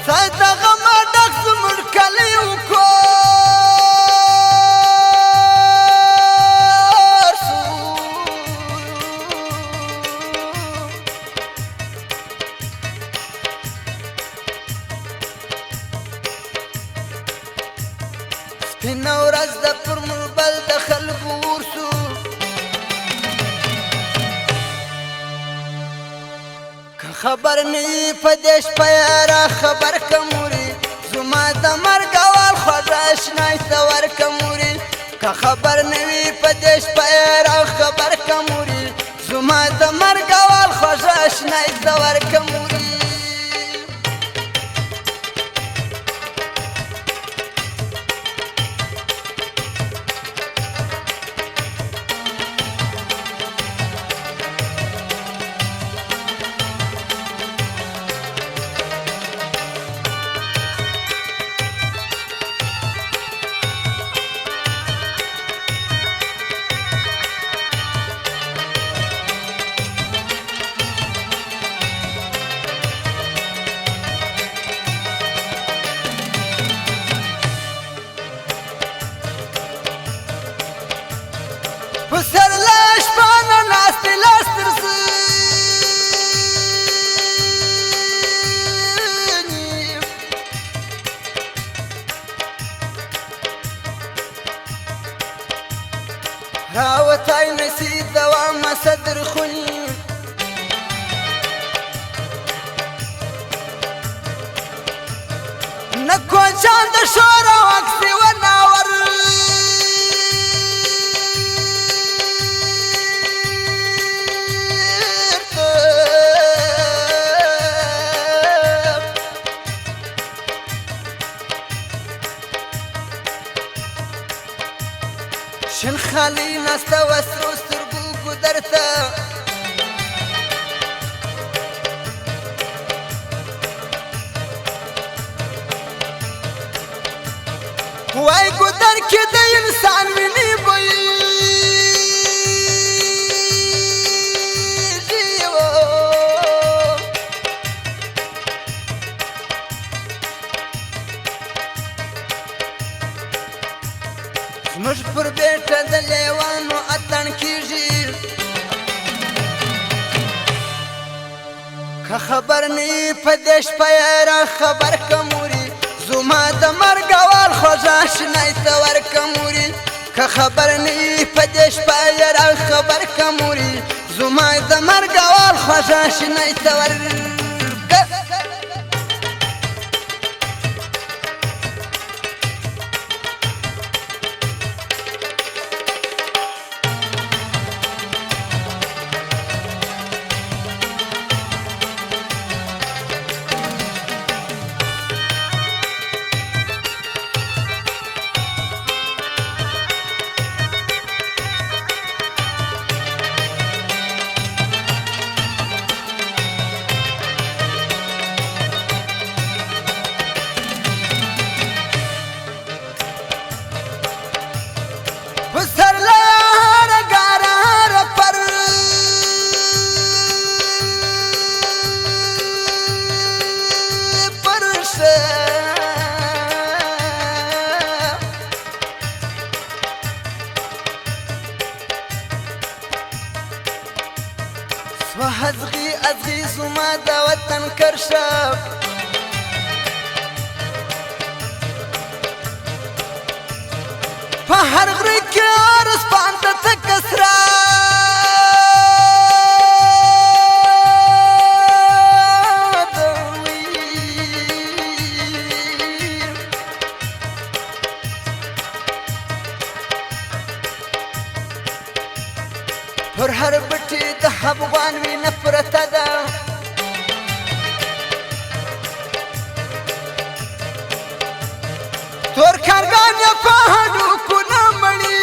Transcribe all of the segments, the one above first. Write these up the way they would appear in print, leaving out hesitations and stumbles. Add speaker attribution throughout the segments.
Speaker 1: سای د غمه ډک زموږ کلی و کور سو سپینه ورځ د پر موبایل د خلکو ور سو که خبر نه وي په دې شپه یاره خبر که مورې زما د مرګ اول خوږه اشنای ته ورکه مورې که خبر نه وي په دې شپه یاره خبر که مورې زما د مرګ اول خوږه اشنای ته ورکه مورې پسر لاش پانا ناستی لاس ترسنی راوتای نسی دوام صدر خونی نکون چاند شورا وکسی و ناور شن خالی نسته و سرو سترګو ګودر ته وای ګودر کې د انسان ویني بهیږي زموږ پر بیټه د لیوانو اتڼ کېږي که خبر نه وي په دې شپه یاره خبر که مورې زما د مرګ اول خوږه اشنای ته ورکه مورې که خبر نه وي په دې شپه یاره خبر که مورې زما د مرګ اول خوږه اشنای ته ورکه پسرلار گارار پر پرشه سوه ازغی ازغی زما د وطن کرشه په هر غره کې ارسپان ته تک اسرار وي پر هر بټي د افغان وینه پرته ده تور کارګان یې په هډوکو نه مړي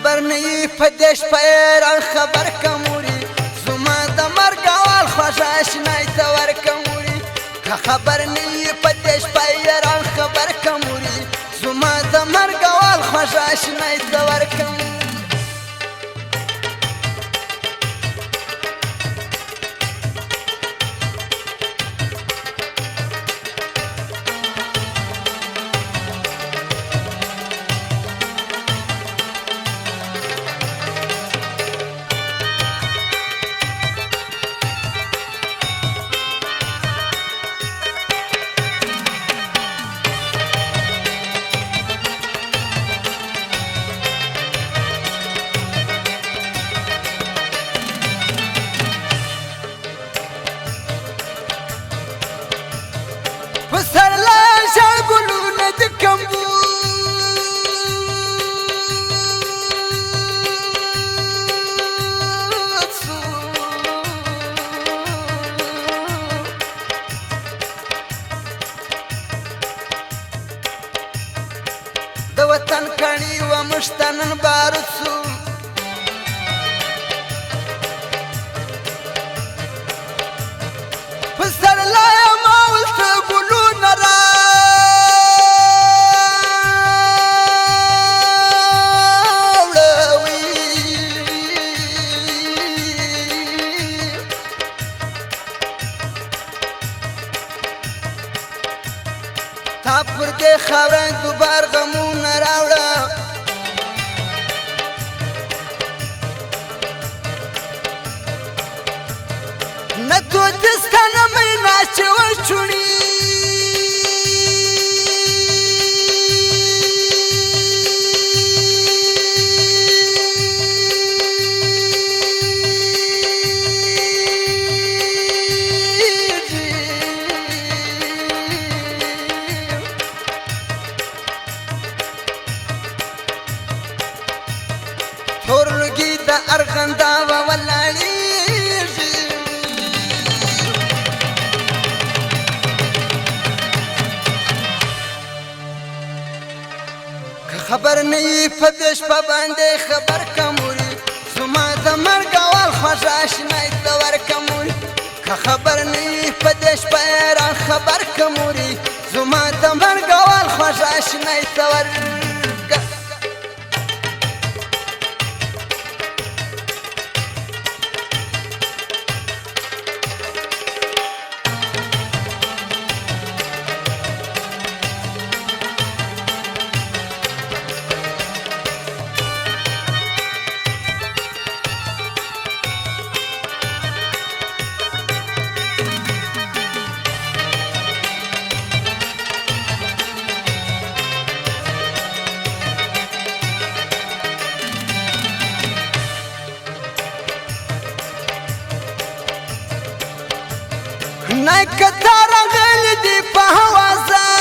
Speaker 1: خبر نه یې په دې شپه یې خبر کموري زما د مرګ اول خوږه اشنای ته ورکموري که خبر نه یې په دې شپه یې خبر کموري زما د مرګ اول خوږه اشنای ته ورکموري پسرلاشه ګلونه د کمبود سو د وطن کڼي و مشتنن بارود سو پسرلايه ما ولته ګلونه راوړوي تا پر دې خاوره دوبار غمونه راوړه نه دودستانه مینا چې وچوڼي تور لوګي د ارغنداوه ولاړېږي خبر نه یې په دې شپه باندې خبر کموري زما د مرګ اول خوږه اشنای ته ورکموري که خبر نه یې په دې شپه یې خبر کموري زما د مرګ اول خوږه اشنای ته ورکموري نکتا راغلی دی په هوا زاړي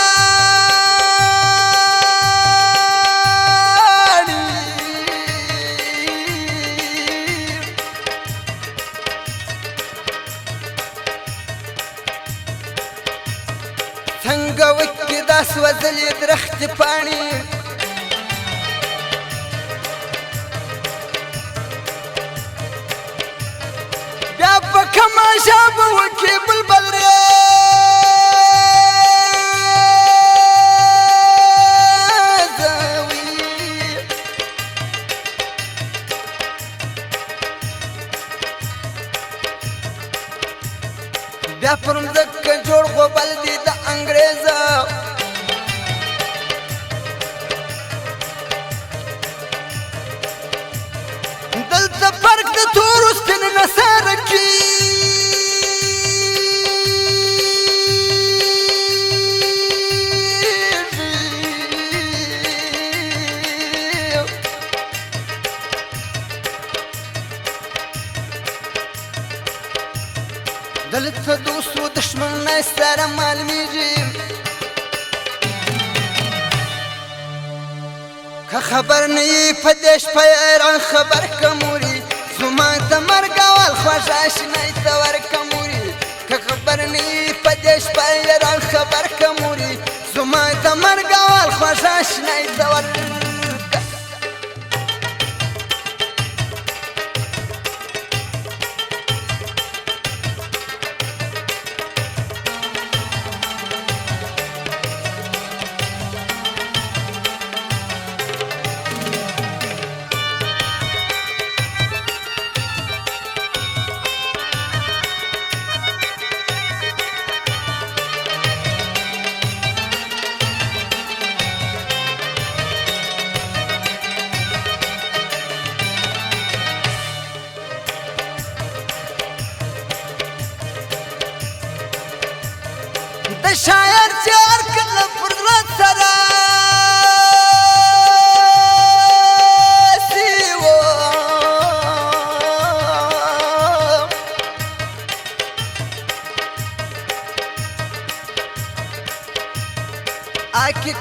Speaker 1: څنګه وکړي دا سوځلې درختې پاڼې بیا په کومه ژبه وکړي بلبل بیا پر مځکه جوړ غوبل دی د انګریزه دلته فرق د تورو سپینو نڅاره کې دلته دوست و دشمن نه سره معلومیږي که خبر نه یې په دې شپه یې خبر کموري زما د مرګ اول خوږه اشنای ته ورکموري که خبر نه یې په دې شپه یې خبر کموري زما د مرګ اول خوږه اشنای ته ورکموري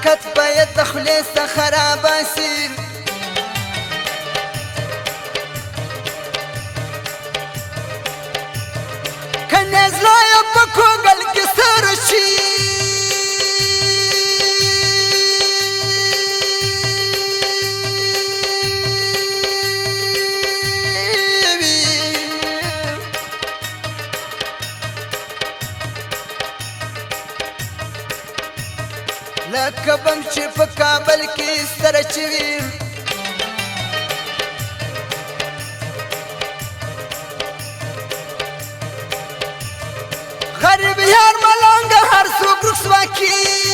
Speaker 1: برکت باید د خولې څخه راباسي که نه زړه یې په کوګل کې سر شي لکه بم چې په کابل کې سره چوي غریب یار ملنګ هر څوک رسوا کېږي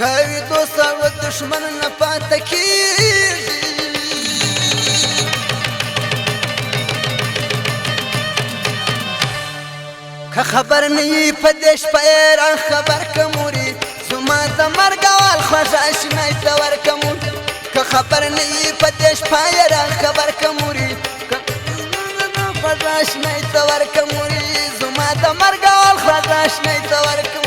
Speaker 1: کوي دوست او دشمن نه پاته کېږي که خبر نه یې په دې شپه یې را خبر که مورې زما د مرګ اول خوږه اشنای ته ورکه مورې که خبر نه یې په دې شپه یې را خبر که مورې خوږه اشنای ته ورکه مورې زما د مرګ اول خوږه اشنای ته ورکه